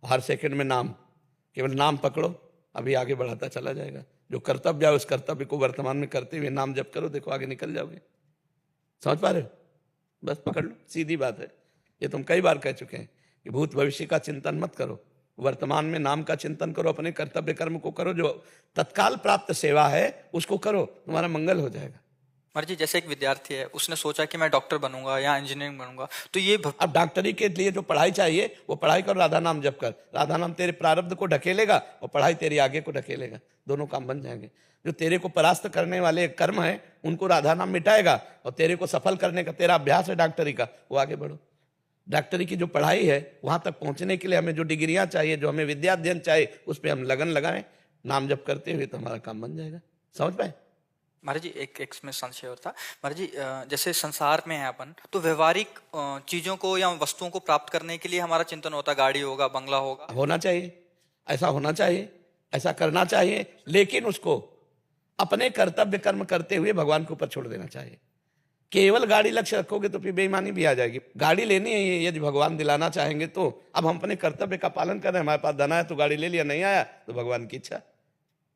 हर second में नाम, केवल नाम पकड़ो, अभी आगे बढ़ाता चला जाएगा। जो कर्तव्य है उस कर्तव्य को वर्तमान में करते हुए नाम जप करो, देखो आगे निकल जाओगे। समझ पा रहे हो? बस पकड़ लो, सीधी बात है। ये तुम कई बार कह चुके हैं कि भूत भविष्य का चिंतन मत करो, वर्तमान में नाम का चिंतन करो, अपने कर्तव्य कर्म को करो, जो तत्काल प्राप्त सेवा है उसको करो, तुम्हारा मंगल हो जाएगा। महाराज जी, जैसे एक विद्यार्थी है, उसने सोचा कि मैं डॉक्टर बनूंगा या इंजीनियरिंग बनूंगा, तो ये अब डॉक्टरी के लिए जो पढ़ाई चाहिए वो पढ़ाई कर, राधा नाम जप कर। राधा नाम तेरे प्रारब्ध को ढकेलेगा और पढ़ाई तेरी आगे को ढकेलेगा, दोनों काम बन जाएंगे। जो तेरे को परास्त करने वाले कर्म है उनको राधा नाम मिटाएगा, और तेरे को सफल करने का तेरा अभ्यास है डॉक्टरी का, वो आगे बढ़ो। डॉक्टरी की जो पढ़ाई है वहां तक पहुंचने के लिए हमें जो डिग्रियां चाहिए, जो हमें विद्या अध्ययन चाहिए, उस पर हम लगन लगाएं, नाम जप करते हुए, तो हमारा काम बन जाएगा। समझ पाए? महाराज जी, एक इसमें संशय और था। महाराज जी, जैसे संसार में है अपन, तो व्यवहारिक चीजों को या वस्तुओं को प्राप्त करने के लिए हमारा चिंतन होता है, गाड़ी होगा, बंगला होगा, होना चाहिए, ऐसा होना चाहिए, ऐसा करना चाहिए, लेकिन उसको अपने कर्तव्य कर्म करते हुए भगवान के ऊपर छोड़ देना चाहिए। केवल गाड़ी लक्ष्य रखोगे तो फिर बेईमानी भी आ जाएगी। गाड़ी लेनी है यदि भगवान दिलाना चाहेंगे तो। अब हम अपने कर्तव्य का पालन कर रहे हैं, हमारे पास धन आया तो गाड़ी ले लिया, नहीं आया तो भगवान की इच्छा,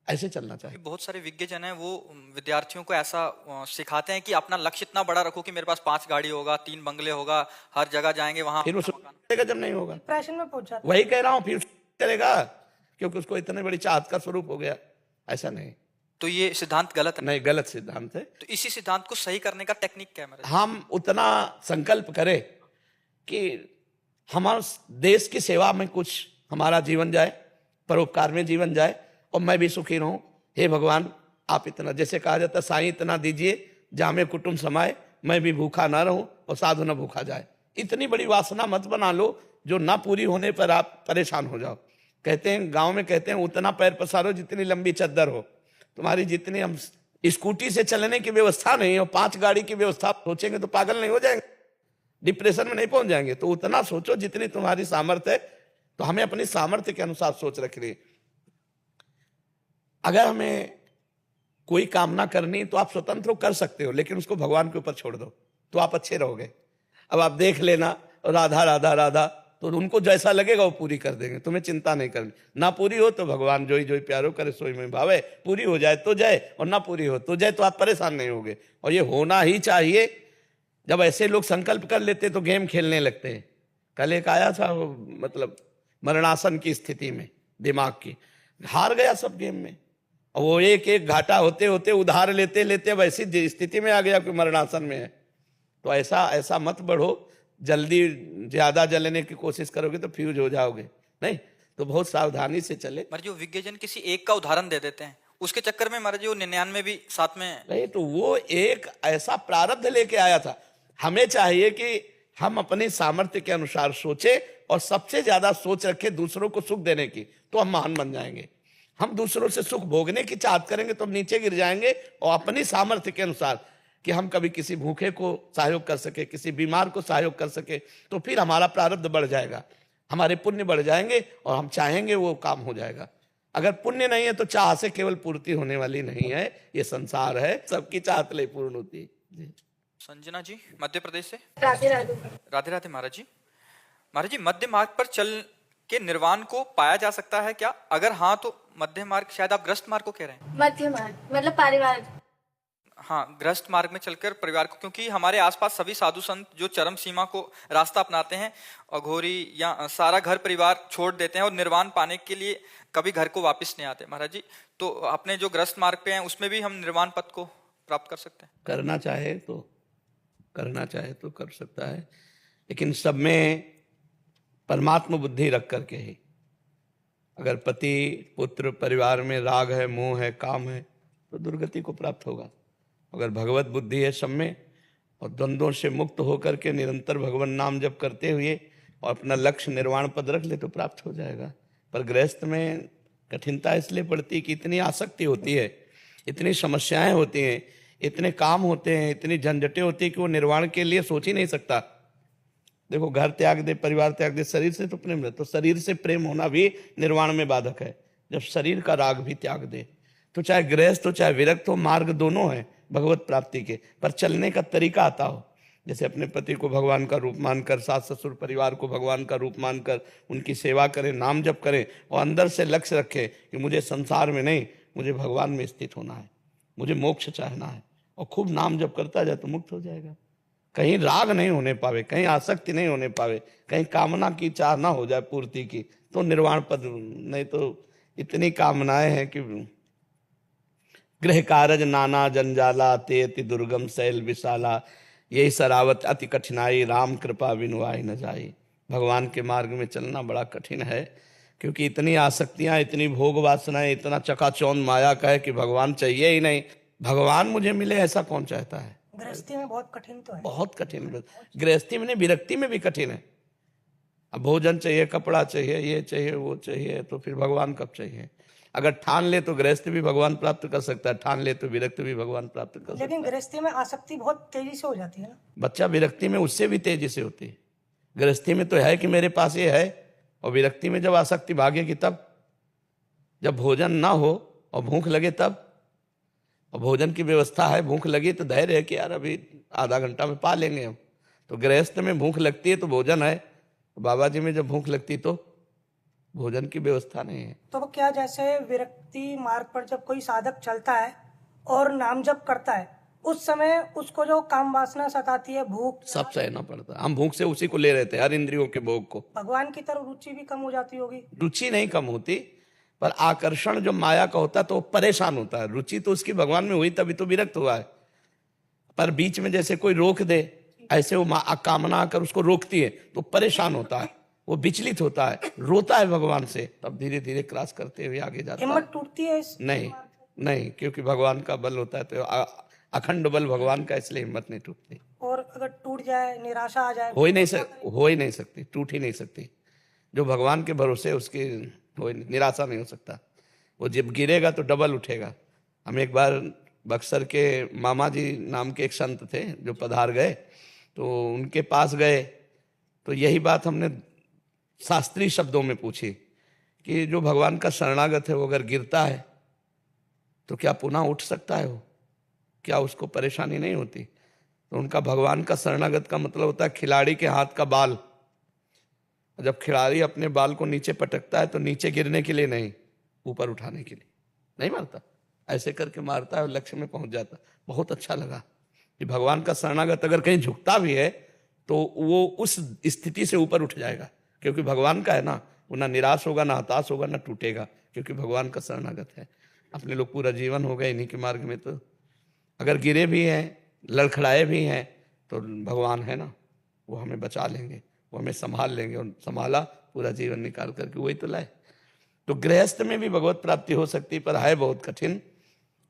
ऐसे चलना चाहिए। बहुत सारे विज्ञजन हैं, वो विद्यार्थियों को ऐसा सिखाते हैं कि अपना लक्ष्य इतना बड़ा रखो कि मेरे पास 5 गाड़ी होगा, 3 बंगले होगा, हर जगह जाएंगे वहां। फिर उसको जब नहीं होगा, डिप्रेशन में पहुंचा, वही कह रहा हूँ, फिर चलेगा, क्योंकि उसको इतने बड़ी चाहत का स्वरूप हो गया। ऐसा नहीं, तो ये सिद्धांत गलत है? नहीं, गलत सिद्धांत है। तो इसी सिद्धांत को सही करने का टेक्निक क्या है? हम उतना संकल्प करें कि हमारे देश की सेवा में कुछ हमारा जीवन जाए, परोपकार में जीवन जाए, और मैं भी सुखी रहूं। हे भगवान, आप इतना, जैसे कहा जाता है, साईं इतना दीजिए जामे कुटुंब समाए, मैं भी भूखा ना रहूं और साधु न भूखा जाए। इतनी बड़ी वासना मत बना लो जो ना पूरी होने पर आप परेशान हो जाओ। कहते हैं, गांव में कहते हैं, उतना पैर पसारो जितनी लंबी चद्दर हो। तुम्हारी जितनी, हम स्कूटी से चलने की व्यवस्था नहीं और 5 गाड़ी की व्यवस्था सोचेंगे तो पागल नहीं हो जाएंगे, डिप्रेशन में नहीं पहुंच जाएंगे। तो उतना सोचो जितनी तुम्हारी सामर्थ्य है। तो हमें अपनी सामर्थ्य के अनुसार सोच रखनी है। अगर हमें कोई कामना करनी तो आप स्वतंत्र कर सकते हो, लेकिन उसको भगवान के ऊपर छोड़ दो तो आप अच्छे रहोगे। अब आप देख लेना, राधा राधा राधा, तो उनको जैसा लगेगा वो पूरी कर देंगे, तुम्हें चिंता नहीं करनी। ना पूरी हो तो भगवान जोई जोई प्यारो करे सोई में भावे, पूरी हो जाए तो जाए और ना पूरी हो तो जाए, तो आप परेशान नहीं होगे। और ये होना ही चाहिए। जब ऐसे लोग संकल्प कर लेते तो गेम खेलने लगते हैं। कल एक आया था, मतलब मरणासन की स्थिति में, दिमाग की, हार गया सब गेम में, और वो एक एक घाटा होते होते उधार लेते लेते अब ऐसी स्थिति में आ गया कि मरणासन में है। तो ऐसा मत बढ़ो, जल्दी ज्यादा जलने की कोशिश करोगे तो फ्यूज हो जाओगे। नहीं, तो बहुत सावधानी से चले। महाराज, जो विज्ञजन किसी एक का उदाहरण दे देते हैं, उसके चक्कर में महाराज वो 99 भी साथ में नहीं, तो वो एक ऐसा प्रारब्ध लेके आया था। हमें चाहिए कि हम अपने सामर्थ्य के अनुसार सोचे और सबसे ज्यादा सोच रखे दूसरों को सुख देने की, तो हम महान बन जाएंगे। हम दूसरों से सुख भोगने की चाहत करेंगे तो हम नीचे गिर जाएंगे। और अपनी सामर्थ्य के अनुसार कि हम कभी किसी भूखे को सहयोग कर सके, किसी बीमार को सहयोग कर सके, तो फिर हमारा प्रारब्ध बढ़ जाएगा, हमारे पुण्य बढ़ जाएंगे और हम चाहेंगे वो काम हो जाएगा। अगर पुण्य नहीं है तो चाह से केवल पूर्ति होने वाली नहीं है। ये संसार है, सबकी चाहत ले पूर्ण होती है। संजना जी, मध्य प्रदेश से। राधे राधे। राधे राधे महाराज जी। महाराज जी, मध्य मार्ग पर चल के निर्वाण को पाया जा सकता है क्या? अगर हाँ तो मध्य मार्ग, शायद आप ग्रस्त मार्ग को कह रहे हैं। मध्य मार्ग मतलब परिवार, हाँ, ग्रस्त मार्ग में चलकर परिवार को, क्योंकि हमारे आसपास सभी साधु संत जो चरम सीमा को रास्ता अपनाते हैं, अघोरी या सारा घर परिवार छोड़ देते हैं और निर्वाण पाने के लिए कभी घर को वापस नहीं आते। महाराज जी, तो अपने जो ग्रस्त मार्ग पे हैं उसमें भी हम निर्वाण पद को प्राप्त कर सकते हैं? करना चाहे तो कर सकता है, लेकिन सब में परमात्मा बुद्धि रख करके ही। अगर पति पुत्र परिवार में राग है, मोह है, काम है, तो दुर्गति को प्राप्त होगा। अगर भगवत बुद्धि है सब में और द्वंद्वों से मुक्त होकर के निरंतर भगवान नाम जप करते हुए और अपना लक्ष्य निर्वाण पद रख ले तो प्राप्त हो जाएगा। पर गृहस्थ में कठिनता इसलिए पड़ती है कि इतनी आसक्ति होती है, इतनी समस्याएं होती हैं, इतने काम होते हैं, इतनी झंझटें होती है कि वो निर्वाण के लिए सोच ही नहीं सकता। देखो, घर त्याग दे, परिवार त्याग दे, शरीर से तो प्रेम है, तो शरीर से प्रेम होना भी निर्वाण में बाधक है। जब शरीर का राग भी त्याग दे, तो चाहे गृहस्थ हो चाहे विरक्त हो, मार्ग दोनों है भगवत प्राप्ति के, पर चलने का तरीका आता हो। जैसे अपने पति को भगवान का रूप मानकर, सास ससुर परिवार को भगवान का रूप मानकर उनकी सेवा करें, नाम जप करें और अंदर से लक्ष्य रखें कि मुझे संसार में नहीं, मुझे भगवान में स्थित होना है, मुझे मोक्ष चाहना है, और खूब नाम जप करता जाए तो मुक्त हो जाएगा। कहीं राग नहीं होने पावे, कहीं आसक्ति नहीं होने पावे, कहीं कामना की चाह ना हो जाए पूर्ति की, तो निर्वाण पद। नहीं तो इतनी कामनाएं हैं कि गृह कारज नाना जंजाला, ते अति दुर्गम शैल विशाला, यही सरावत अति कठिनाई, राम कृपा बिनुआई न जाई। भगवान के मार्ग में चलना बड़ा कठिन है, क्योंकि इतनी आसक्तियां, इतनी भोग वासनाएं, इतना चकाचौंध माया का है कि भगवान चाहिए ही नहीं। भगवान मुझे मिले ऐसा कौन चाहता है? गृहस्थी में बहुत कठिन तो है। बहुत कठिन है। गृहस्थी में नहीं, विरक्ति में भी कठिन है। अब भोजन चाहिए, कपड़ा चाहिए, ये चाहिए, वो चाहिए, तो फिर भगवान कब चाहिए? अगर ठान ले तो गृहस्थ भी भगवान प्राप्त कर सकता है, ठान ले तो विरक्त भी भगवान प्राप्त कर सकता है। लेकिन गृहस्थी में आसक्ति बहुत तेजी से हो जाती है ना। बच्चा विरक्ति में उससे भी तेजी से होती है। गृहस्थी में तो है कि मेरे पास ये है, और विरक्ति में जब आसक्ति भागेगी तब, जब भोजन ना हो और भूख लगे तब, और भोजन की व्यवस्था है, भूख लगी तो धैर्य है कि यार अभी आधा घंटा में पा लेंगे हम। तो गृहस्थ में भूख लगती है तो भोजन है, बाबा जी में जब भूख लगती तो भोजन की व्यवस्था नहीं है। तो वो क्या, जैसे विरक्ति मार्ग पर जब कोई साधक चलता है और नाम जप करता है, उस समय उसको जो काम वासना सताती है, भूख, सब सहना पड़ता है। हम भूख से उसी को ले रहे थे, हर इंद्रियों के भोग को। भगवान की तरफ रुचि भी कम हो जाती होगी। रुचि नहीं कम होती, पर आकर्षण जो माया का होता है तो वो परेशान होता है। रुचि तो उसकी भगवान में हुई तभी तो विरक्त हुआ है, पर बीच में जैसे कोई रोक दे, ऐसे वो कामना आकर उसको रोकती है तो परेशान होता है, वो विचलित होता है, रोता है भगवान से, तब धीरे धीरे क्रॉस करते हुए आगे जाता है। हिम्मत टूटती है नहीं नहीं, क्योंकि भगवान का बल होता है तो अखंड बल भगवान का, इसलिए हिम्मत नहीं टूटती। और अगर टूट जाए, निराशा आ जाए, हो ही नहीं सकती, टूट ही नहीं सकती। जो भगवान के भरोसे उसकी निराशा नहीं हो सकता। वो जब गिरेगा तो डबल उठेगा। हम एक बार बक्सर के मामा जी नाम के एक संत थे जो पधार गए, तो उनके पास गए तो यही बात हमने शास्त्रीय शब्दों में पूछी कि जो भगवान का शरणागत है वो अगर गिरता है तो क्या पुनः उठ सकता है? वो क्या उसको परेशानी नहीं होती? तो उनका भगवान का शरणागत का मतलब होता है खिलाड़ी के हाथ का बाल। जब खिलाड़ी अपने बाल को नीचे पटकता है तो नीचे गिरने के लिए नहीं, ऊपर उठाने के लिए। नहीं मारता, ऐसे करके मारता है और लक्ष्य में पहुंच जाता। बहुत अच्छा लगा कि भगवान का शरणागत अगर कहीं झुकता भी है तो वो उस स्थिति से ऊपर उठ जाएगा, क्योंकि भगवान का है ना, वो ना निराश होगा, ना हताश होगा, ना टूटेगा, क्योंकि भगवान का शरणागत है। अपने लोग पूरा जीवन हो गए इन्हीं के मार्ग में, तो अगर गिरे भी हैं, लड़खड़ाए भी हैं, तो भगवान है ना, वो हमें बचा लेंगे, वो हमें संभाल लेंगे, और संभाला पूरा जीवन निकाल करके वही तो लाए। तो गृहस्थ में भी भगवत प्राप्ति हो सकती है, पर है बहुत कठिन।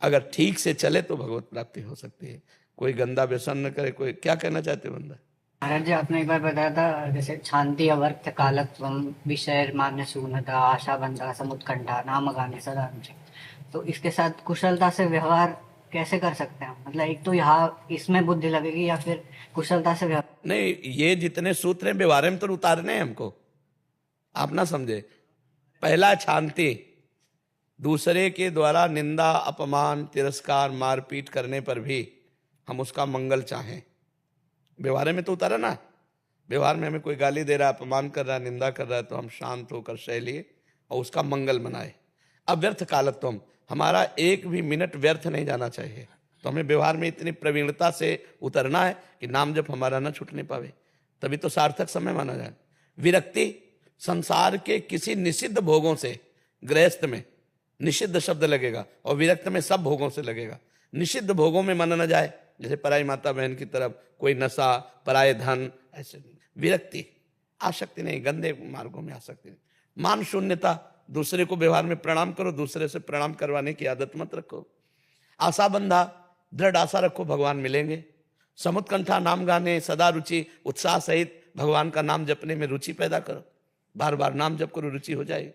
अगर ठीक से चले तो भगवत प्राप्ति हो सकती है। कोई गंदा व्यसन न करे। कोई क्या कहना चाहते हो बंदा? महाराज जी, आपने एक बार बताया था जैसे शांति अवर्थ कालत्वम विषय मान्य शून्यता आशा बंधा समुत्कंठा नाम गाने सदा रुचि। तो इसके साथ कुशलता से व्यवहार कैसे कर सकते हैं? मतलब एक तो यहाँ इसमें बुद्धि लगेगी या फिर कुशलता से व्यवहार? नहीं, ये जितने सूत्र हैं व्यवहार में तो उतारने हैं हमको, आप ना समझे। पहला शांति, दूसरे के द्वारा निंदा अपमान तिरस्कार मारपीट करने पर भी हम उसका मंगल चाहें, व्यवहार में तो उतारा ना। व्यवहार में हमें कोई गाली दे रहा है, अपमान कर रहा है, निंदा कर रहा है, तो हम शांत होकर सह लिए और उसका मंगल मनाए। अव्यर्थ कालत्वम, हमारा एक भी मिनट व्यर्थ नहीं जाना चाहिए। तो हमें व्यवहार में इतनी प्रवीणता से उतरना है कि नाम जब हमारा न छूटने पावे, तभी तो सार्थक समय माना जाए। विरक्ति, संसार के किसी निषिद्ध भोगों से, गृहस्थ में निषिद्ध शब्द लगेगा और विरक्त में सब भोगों से लगेगा। निषिद्ध भोगों में मन न जाए, जैसे पराई माता बहन की तरफ, कोई नशा, पराये धन, ऐसे विरक्ति, आसक्ति नहीं, गंदे मार्गों में आसक्ति नहीं। मान शून्यता, दूसरे को व्यवहार में प्रणाम करो, दूसरे से प्रणाम करवाने की आदत मत रखो। आशा बंधा, दृढ़ आशा रखो भगवान मिलेंगे। समुत्कंठा, नाम गाने सदा रुचि, उत्साह सहित भगवान का नाम जपने में रुचि पैदा करो, बार बार नाम जप करो, रुचि हो जाएगी।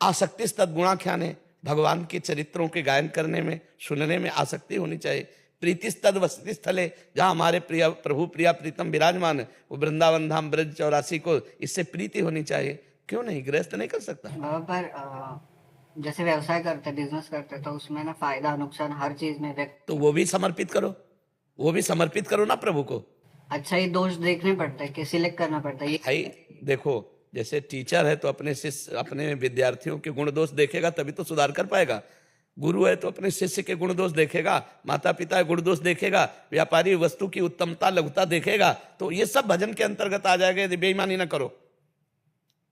आसक्ति तद्गुणाख्याने, भगवान के चरित्रों के गायन करने में, सुनने में आसक्ति होनी चाहिए। प्रीतिस्तद वसति स्थले, जहाँ हमारे प्रिय प्रभु प्रिया प्रीतम विराजमान है, वो वृंदावन धाम ब्रज 84 को, इससे प्रीति होनी चाहिए। क्यों नहीं? गृहस्थ नहीं कर सकता? पर जैसे व्यवसाय करते, बिजनेस करते, तो उसमें ना फायदा नुकसान हर चीज में तो वो भी समर्पित करो, वो भी समर्पित करो ना प्रभु को। अच्छा ये दोष देखने पड़ता है कि सिलेक्ट करना पड़ता है ये? भाई देखो, जैसे टीचर है तो अपने शिष्य अपने विद्यार्थियों के गुण दोष देखेगा तभी तो सुधार कर पाएगा। गुरु है तो अपने शिष्य के गुण दोष देखेगा, माता पिता गुण दोष देखेगा, व्यापारी वस्तु की उत्तमता लघुता देखेगा। तो ये सब भजन के अंतर्गत आ जाएगा। यदि बेईमानी ना करो,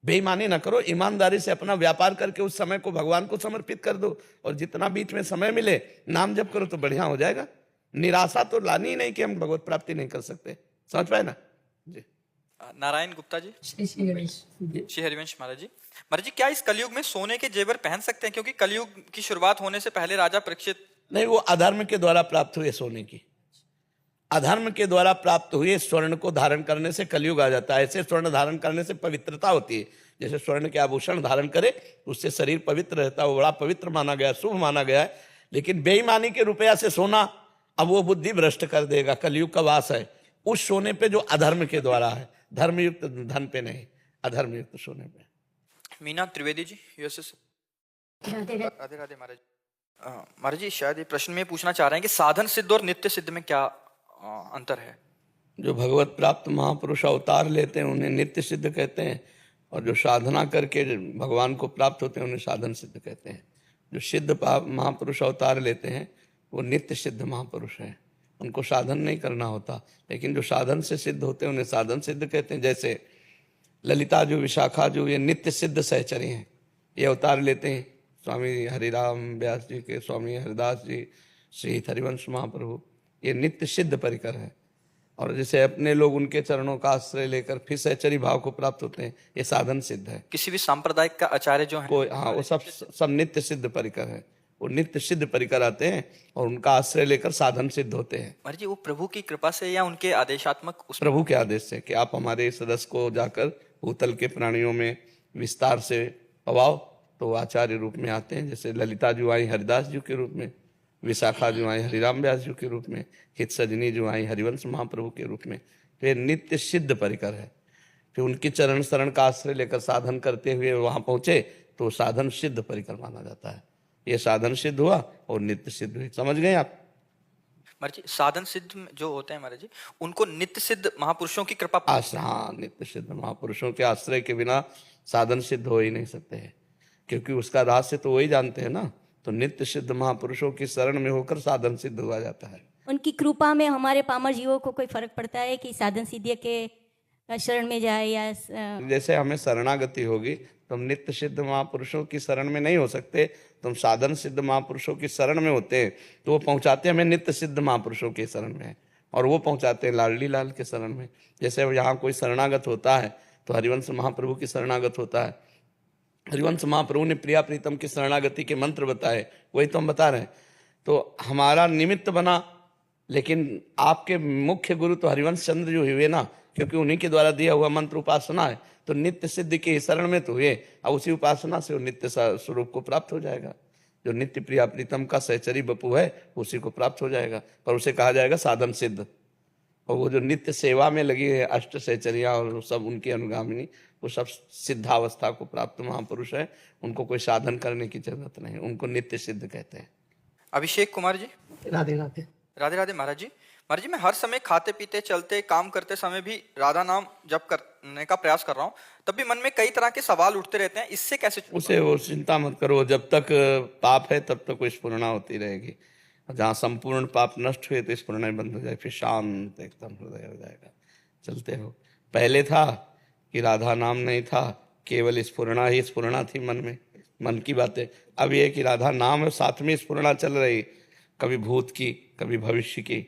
बेईमानी ना करो, ईमानदारी से अपना व्यापार करके उस समय को भगवान को समर्पित कर दो, और जितना बीच में समय मिले नाम जप करो तो बढ़िया हो जाएगा। निराशा तो लानी ही नहीं कि हम भगवत प्राप्ति नहीं कर सकते। समझ पाए ना जी। नारायण गुप्ता जी। श्री गणेश जी। श्री हरिवंश महाराज जी क्या इस कलयुग में सोने के जेवर पहन सकते हैं? क्योंकि कलयुग की शुरुआत होने से पहले राजा परीक्षित नहीं, वो अधर्म के द्वारा प्राप्त हुए सोने की, अधर्म के द्वारा प्राप्त हुए स्वर्ण को धारण करने से कलयुग आ जाता है। ऐसे स्वर्ण धारण करने से पवित्रता होती है। जैसे स्वर्ण के आभूषण धारण करे उससे शरीर पवित्र रहता है, वो बड़ा पवित्र माना गया, शुभ माना गया है। लेकिन बेईमानी के रुपया से सोना, अब वो बुद्धि भ्रष्ट कर देगा। कलयुग का वास है उस सोने पे जो अधर्म के द्वारा है, धर्मयुक्त धन पे नहीं, अधर्मयुक्त सोने पे। मीना त्रिवेदी जी यूएसए से। राधे राधे महाराज। महाराज जी शायद ये प्रश्न में पूछना चाह रहे हैं कि साधन सिद्ध और नित्य सिद्ध में क्या अंतर है? जो भगवत प्राप्त महापुरुष अवतार लेते हैं उन्हें नित्य सिद्ध कहते हैं, और जो साधना करके भगवान को प्राप्त होते हैं उन्हें साधन सिद्ध कहते हैं। जो सिद्ध महापुरुष अवतार लेते हैं वो नित्य सिद्ध महापुरुष हैं, उनको साधन नहीं करना होता। लेकिन जो साधन से सिद्ध होते हैं उन्हें साधन सिद्ध कहते हैं। जैसे ललिता जो, विशाखा जो, ये नित्य सिद्ध सहचरी हैं। ये अवतार लेते हैं स्वामी हरिराम व्यास जी के, स्वामी हरिदास जी, श्री हरिवंश महाप्रभु, ये नित्य सिद्ध परिकर है। और जैसे अपने लोग उनके चरणों का आश्रय लेकर फिर सहचरी भाव को प्राप्त होते हैं, ये साधन सिद्ध है। किसी भी सांप्रदायिक का आचार्य जो है कोई, हाँ, वो सब नित्य सिद्ध परिकर है। वो नित्य सिद्ध परिकर आते हैं और उनका आश्रय लेकर साधन सिद्ध होते हैं। महाराज जी वो प्रभु की कृपा से या उनके आदेशात्मक प्रभु के आदेश से कि आप हमारे सदस्य को जाकर भूतल के प्राणियों में विस्तार से पवाओ, तो आचार्य रूप में आते हैं। जैसे ललिता जो आई हरिदास जी के रूप में, विशाखा जो आई हरिराम व्यास जी के रूप में, हित सजनी जो आई हरिवंश महाप्रभु के रूप में। तो ये नित्य सिद्ध परिकर है। फिर उनकी चरण शरण का आश्रय लेकर साधन करते हुए वहां पहुंचे तो साधन सिद्ध परिकर माना जाता है। ये साधन सिद्ध हुआ और नित्य सिद्ध हुई। समझ गए आप? महाराज जी साधन सिद्ध जो होते हैं महाराज जी, उनको नित्य सिद्ध महापुरुषों की कृपा आश्रय, हाँ, नित्य सिद्ध महापुरुषों के आश्रय के बिना साधन सिद्ध हो ही नहीं सकते हैं, क्योंकि उसका रहस्य तो वही जानते हैं ना। तो नित्य सिद्ध महापुरुषों की शरण में होकर साधन सिद्ध हुआ जाता है। उनकी कृपा में हमारे पामर जीवों को कोई फर्क पड़ता है कि साधन सिद्धि के शरण में जाए या जैसे हमें शरणागति होगी तो हम नित्य सिद्ध महापुरुषों की शरण में नहीं हो सकते, तो हम साधन सिद्ध महापुरुषों की शरण में होते हैं, तो वो पहुंचाते हैं हमें नित्य सिद्ध महापुरुषों के शरण में, और वो पहुंचाते हैं लाडली लाल के शरण में। जैसे यहाँ कोई शरणागत होता है तो हरिवंश महाप्रभु की शरणागत होता है। हरिवंश महाप्रभु ने प्रिया प्रीतम की शरणागति के मंत्र बताए, वही तो हम बता रहे हैं। तो हमारा निमित्त बना, लेकिन आपके मुख्य गुरु तो हरिवंश चंद्र जो हुए ना, क्योंकि उन्हीं के द्वारा दिया हुआ मंत्र उपासना है, तो नित्य सिद्ध के शरण में तो हुए, और उसी उपासना से वो नित्य स्वरूप को प्राप्त हो जाएगा। जो नित्य प्रिया प्रीतम का सहचरी बपू है उसी को प्राप्त हो जाएगा, पर उसे कहा जाएगा साधन सिद्ध। और वो जो नित्य सेवा में लगी है अष्ट सहचरियाँ और सब उनकी अनुगामिनी, वो सब सिद्धावस्था को प्राप्त महापुरुष है, उनको कोई साधन करने की जरूरत नहीं, उनको नित्य सिद्ध कहते हैं। अभिषेक कुमार जी। राधे राधे। राधे राधे महाराज जी। महाराज जी मैं हर समय खाते पीते चलते काम करते समय भी राधा नाम जप करने का प्रयास कर रहा हूँ, तब भी मन में कई तरह के सवाल उठते रहते हैं, इससे कैसे? उसे वो चिंता मत करो, जब तक पाप है तब तक वो स्फुरणा होती रहेगी। जहाँ संपूर्ण पाप नष्ट हुए तो स्फुरणा बंद हो जाए, फिर शांत एकदम हृदय हो जाएगा। चलते हो, पहले था कि राधा नाम नहीं था, केवल स्फुरणा ही स्फुरणा थी मन में, मन की बातें। अब ये कि राधा नाम है, साथ में स्फुरणा चल रही, कभी भूत की कभी भविष्य की,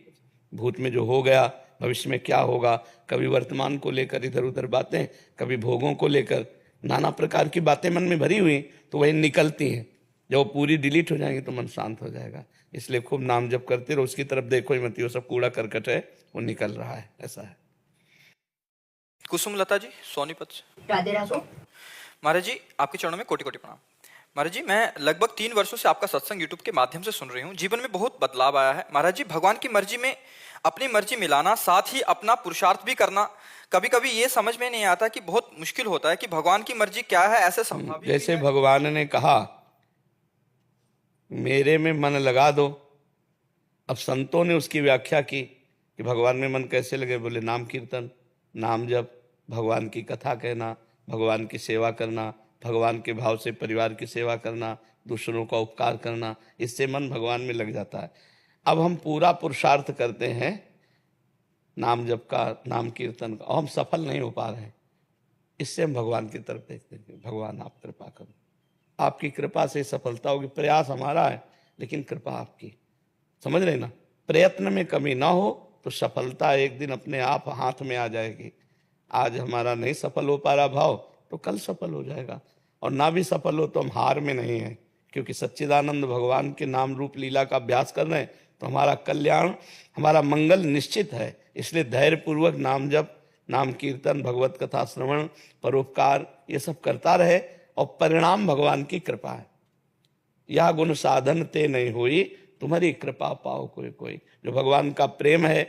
भूत में जो हो गया भविष्य में क्या होगा, कभी वर्तमान को लेकर इधर उधर बातें, कभी भोगों को लेकर, नाना प्रकार की बातें मन में भरी हुई, तो वही निकलती हैं। जब वो पूरी डिलीट हो जाएंगी तो मन शांत हो जाएगा। इसलिए खूब नाम जप करते रहो, उसकी तरफ देखो ही मत, वो सब कूड़ा करकट है वो निकल रहा है, ऐसा है। कुसुम लता जी सोनीपत से। राधे राधे। महाराज जी आपके चरणों में कोटि कोटि प्रणाम। महाराज जी मैं लगभग 3 वर्षों से आपका सत्संग यूट्यूब के माध्यम से सुन रही हूँ, जीवन में बहुत बदलाव आया है। महाराज जी भगवान की मर्जी में अपनी मर्जी मिलाना, साथ ही अपना पुरुषार्थ भी करना, कभी कभी ये समझ में नहीं आता कि बहुत मुश्किल होता है कि भगवान की मर्जी क्या है, ऐसे संभव जैसे भगवान ने कहा मेरे में मन लगा दो, अब संतों ने उसकी व्याख्या की कि भगवान में मन कैसे लगे? बोले नाम कीर्तन, नाम जप, भगवान की कथा कहना, भगवान की सेवा करना, भगवान के भाव से परिवार की सेवा करना, दूसरों का उपकार करना, इससे मन भगवान में लग जाता है। अब हम पूरा पुरुषार्थ करते हैं नाम जप का, नाम कीर्तन का, और हम सफल नहीं हो पा रहे हैं। इससे हम भगवान की तरफ देखते हैं, भगवान आप कृपा करो, आपकी कृपा से सफलता होगी। प्रयास हमारा है लेकिन कृपा आपकी, समझ रहे ना? प्रयत्न में कमी ना हो तो सफलता एक दिन अपने आप हाथ में आ जाएगी। आज हमारा नहीं सफल हो पा रहा भाव, तो कल सफल हो जाएगा, और ना भी सफल हो तो हम हार में नहीं हैं, क्योंकि सच्चिदानंद भगवान के नाम रूप लीला का अभ्यास कर रहे हैं तो हमारा कल्याण, हमारा मंगल निश्चित है। इसलिए धैर्यपूर्वक नाम जप, नाम कीर्तन, भगवत कथा श्रवण, परोपकार, ये सब करता रहे, और परिणाम भगवान की कृपा है। यह गुण साधन ते नहीं हुई, तुम्हारी कृपा पाओ कोई कोई। जो भगवान का प्रेम है,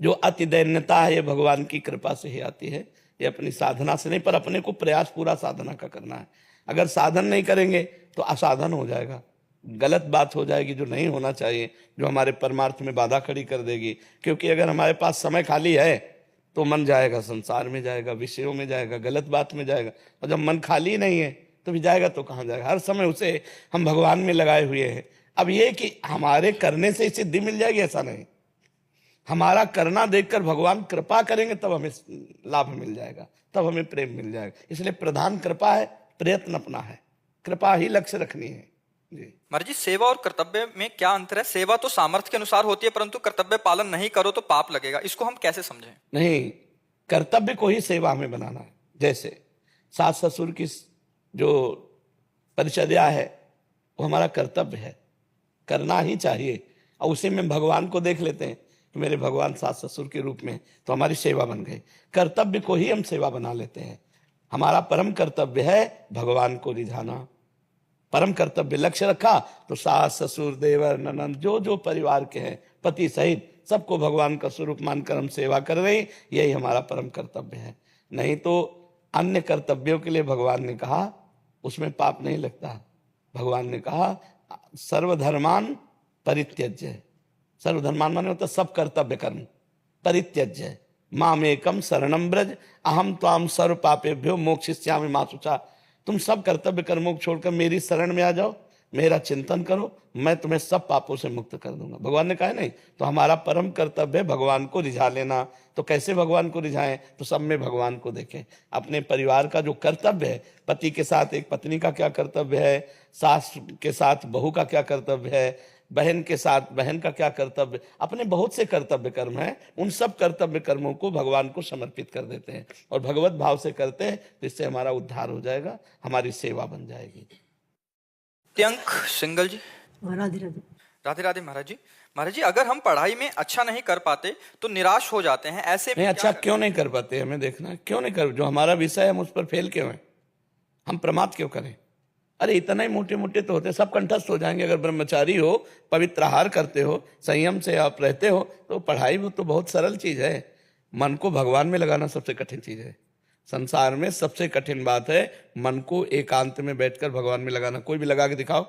जो अति दैन्यता है, ये भगवान की कृपा से ही आती है। ये अपनी साधना से नहीं, पर अपने को प्रयास पूरा साधना का करना है। अगर साधन नहीं करेंगे तो असाधन हो जाएगा, गलत बात हो जाएगी जो नहीं होना चाहिए, जो हमारे परमार्थ में बाधा खड़ी कर देगी। क्योंकि अगर हमारे पास समय खाली है तो मन जाएगा संसार में, जाएगा विषयों में, जाएगा गलत बात में जाएगा, और जब मन खाली नहीं है तो भी जाएगा तो कहाँ जाएगा? हर समय उसे हम भगवान में लगाए हुए हैं। अब ये कि हमारे करने से सिद्धि मिल जाएगी ऐसा नहीं, हमारा करना देखकर भगवान कृपा करेंगे तब हमें लाभ मिल जाएगा, तब हमें प्रेम मिल जाएगा। इसलिए प्रधान कृपा है, प्रयत्न अपना है, कृपा ही लक्ष्य रखनी है जी। महाराज जी, सेवा और कर्तव्य में क्या अंतर है? सेवा तो सामर्थ्य के अनुसार होती है, परंतु कर्तव्य पालन नहीं करो तो पाप लगेगा, इसको हम कैसे समझें? नहीं, कर्तव्य को ही सेवा में बनाना है। जैसे सास ससुर की जो परिचर्या है वो हमारा कर्तव्य है, करना ही चाहिए, और उसी में भगवान को देख लेते हैं कि मेरे भगवान सास ससुर के रूप में, तो हमारी सेवा बन गई। कर्तव्य को ही हम सेवा बना लेते हैं। हमारा परम कर्तव्य है भगवान को रिझाना, परम कर्तव्य लक्ष्य रखा तो सास ससुर देवर ननंद जो जो परिवार के हैं, पति सहित सबको भगवान का स्वरूप मानकर हम सेवा कर रहे हैं, यही हमारा परम कर्तव्य है। नहीं तो अन्य कर्तव्यों के लिए भगवान ने कहा उसमें पाप नहीं लगता। भगवान ने कहा सर्वधर्मान परित्यज्य, सर्वधर्मान माने होता सब कर्तव्य कर्म, परित्यज्य मामेकम शरणम ब्रज अहम त्वाम सर्व पापेभ्यो मोक्षयिष्यामि मा शुचा। तुम सब कर्तव्य कर्मों को छोड़कर मेरी शरण में आ जाओ, मेरा चिंतन करो, मैं तुम्हें सब पापों से मुक्त कर दूंगा। भगवान ने कहा नहीं, तो हमारा परम कर्तव्य है भगवान को रिझा लेना। तो कैसे भगवान को रिझाएं? तो सब में भगवान को देखें। अपने परिवार का जो कर्तव्य है, पति के साथ एक पत्नी का क्या कर्तव्य है, सास के साथ बहू का क्या कर्तव्य है, बहन के साथ बहन का क्या कर्तव्य, अपने बहुत से कर्तव्य कर्म हैं, उन सब कर्तव्य कर्मों को भगवान को समर्पित कर देते हैं और भगवत भाव से करते हैं, तो इससे हमारा उद्धार हो जाएगा, हमारी सेवा बन जाएगी। त्यंक सिंगल जी। राधे राधे। राधे राधे महाराज जी। महाराज जी, अगर हम पढ़ाई में अच्छा नहीं कर पाते तो निराश हो जाते हैं, ऐसे नहीं, अच्छा क्यों नहीं कर पाते? हमें देखना है क्यों नहीं कर, जो हमारा विषय है हम उस पर फेल क्यों हैं, हम प्रमाद क्यों करें? अरे इतना ही मोटे मोटे तो होते, सब कंठस्थ हो जाएंगे। अगर ब्रह्मचारी हो, पवित्र आहार करते हो, संयम से आप रहते हो, तो पढ़ाई वो तो बहुत सरल चीज है। मन को भगवान में लगाना सबसे कठिन चीज है। संसार में सबसे कठिन बात है मन को एकांत में बैठकर भगवान में लगाना। कोई भी लगा के दिखाओ,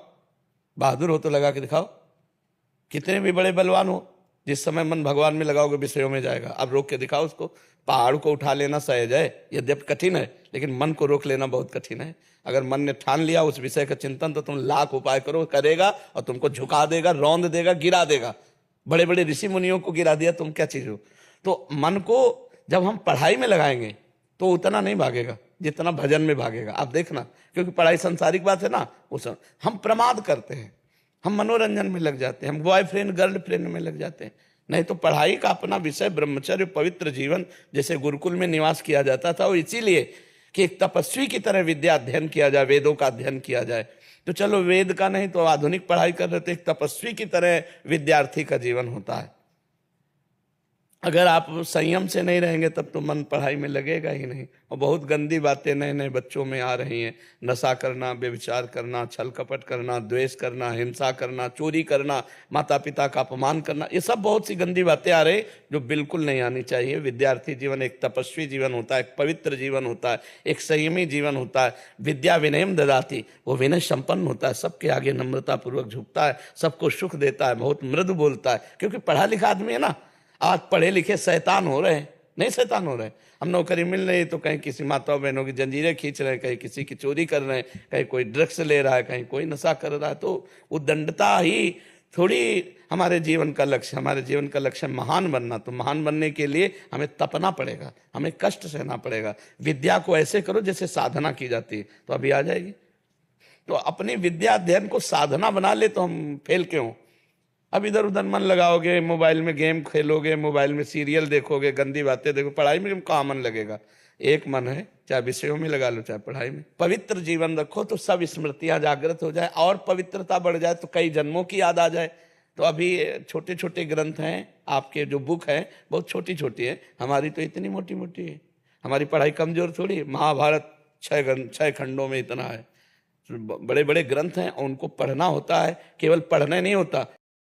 बहादुर हो तो लगा के दिखाओ, कितने भी बड़े बलवान हो, जिस समय मन भगवान में लगाओगे विषयों में जाएगा। अब रोक के दिखाओ उसको। पहाड़ को उठा लेना सहज है, यद्यपि कठिन है, लेकिन मन को रोक लेना बहुत कठिन है। अगर मन ने ठान लिया उस विषय का चिंतन, तो तुम लाख उपाय करो, करेगा और तुमको झुका देगा, रौंद देगा, गिरा देगा। बड़े बड़े ऋषि मुनियों को गिरा दिया, तुम क्या चीज हो? तो मन को जब हम पढ़ाई में लगाएंगे तो उतना नहीं भागेगा जितना भजन में भागेगा। आप देखना, क्योंकि पढ़ाई सांसारिक बात है ना, उस हम प्रमाद करते हैं, हम मनोरंजन में लग जाते हैं, हम बॉयफ्रेंड गर्लफ्रेंड में लग जाते हैं। नहीं तो पढ़ाई का अपना विषय ब्रह्मचर्य पवित्र जीवन, जैसे गुरुकुल में निवास किया जाता था, वो इसीलिए कि एक तपस्वी की तरह विद्या अध्ययन किया जाए, वेदों का अध्ययन किया जाए। तो चलो वेद का नहीं तो आधुनिक पढ़ाई कर रहे थे, एक तपस्वी की तरह विद्यार्थी का जीवन होता है। अगर आप संयम से नहीं रहेंगे तब तो मन पढ़ाई में लगेगा ही नहीं। और बहुत गंदी बातें नए नए बच्चों में आ रही हैं, नशा करना, व्यभिचार करना, छल कपट करना, द्वेष करना, हिंसा करना, चोरी करना, माता पिता का अपमान करना, ये सब बहुत सी गंदी बातें आ रही जो बिल्कुल नहीं आनी चाहिए। विद्यार्थी जीवन एक तपस्वी जीवन होता है, एक पवित्र जीवन होता है, एक संयमी जीवन होता है। विद्या विनयम ददाति, वो विनय संपन्न होता है, सबके आगे नम्रता पूर्वक झुकता है, सबको सुख देता है, बहुत मृदु बोलता है, क्योंकि पढ़ा लिखा आदमी है ना। आज पढ़े लिखे शैतान हो रहे हैं, नहीं शैतान हो रहे हैं। हम नौकरी मिल रही तो कहीं किसी माता बहनों की जंजीरें खींच रहे हैं, कहीं किसी की चोरी कर रहे हैं, कहीं कोई ड्रग्स ले रहा है, कहीं कोई नशा कर रहा है। तो उद्दंडता ही थोड़ी हमारे जीवन का लक्ष्य। हमारे जीवन का लक्ष्य महान बनना। तो महान बनने के लिए हमें तपना पड़ेगा, हमें कष्ट सहना पड़ेगा। विद्या को ऐसे करो जैसे साधना की जाती है, तो अभी आ जाएगी। तो अपनी विद्या अध्ययन को साधना बना ले तो हम फेल क्यों? अब इधर उधर मन लगाओगे, मोबाइल में गेम खेलोगे, मोबाइल में सीरियल देखोगे, गंदी बातें देखो, पढ़ाई में कहाँ मन लगेगा? एक मन है, चाहे विषयों में लगा लो चाहे पढ़ाई में। पवित्र जीवन रखो तो सब स्मृतियां जागृत हो जाए, और पवित्रता बढ़ जाए तो कई जन्मों की याद आ जाए। तो अभी छोटे छोटे ग्रंथ हैं, आपके जो बुक है बहुत छोटी छोटी है, हमारी तो इतनी मोटी मोटी है। हमारी पढ़ाई कमजोर थोड़ी। महाभारत 6 खंडों में इतना है। बड़े बड़े ग्रंथ हैं, उनको पढ़ना होता है, केवल पढ़ने नहीं होता,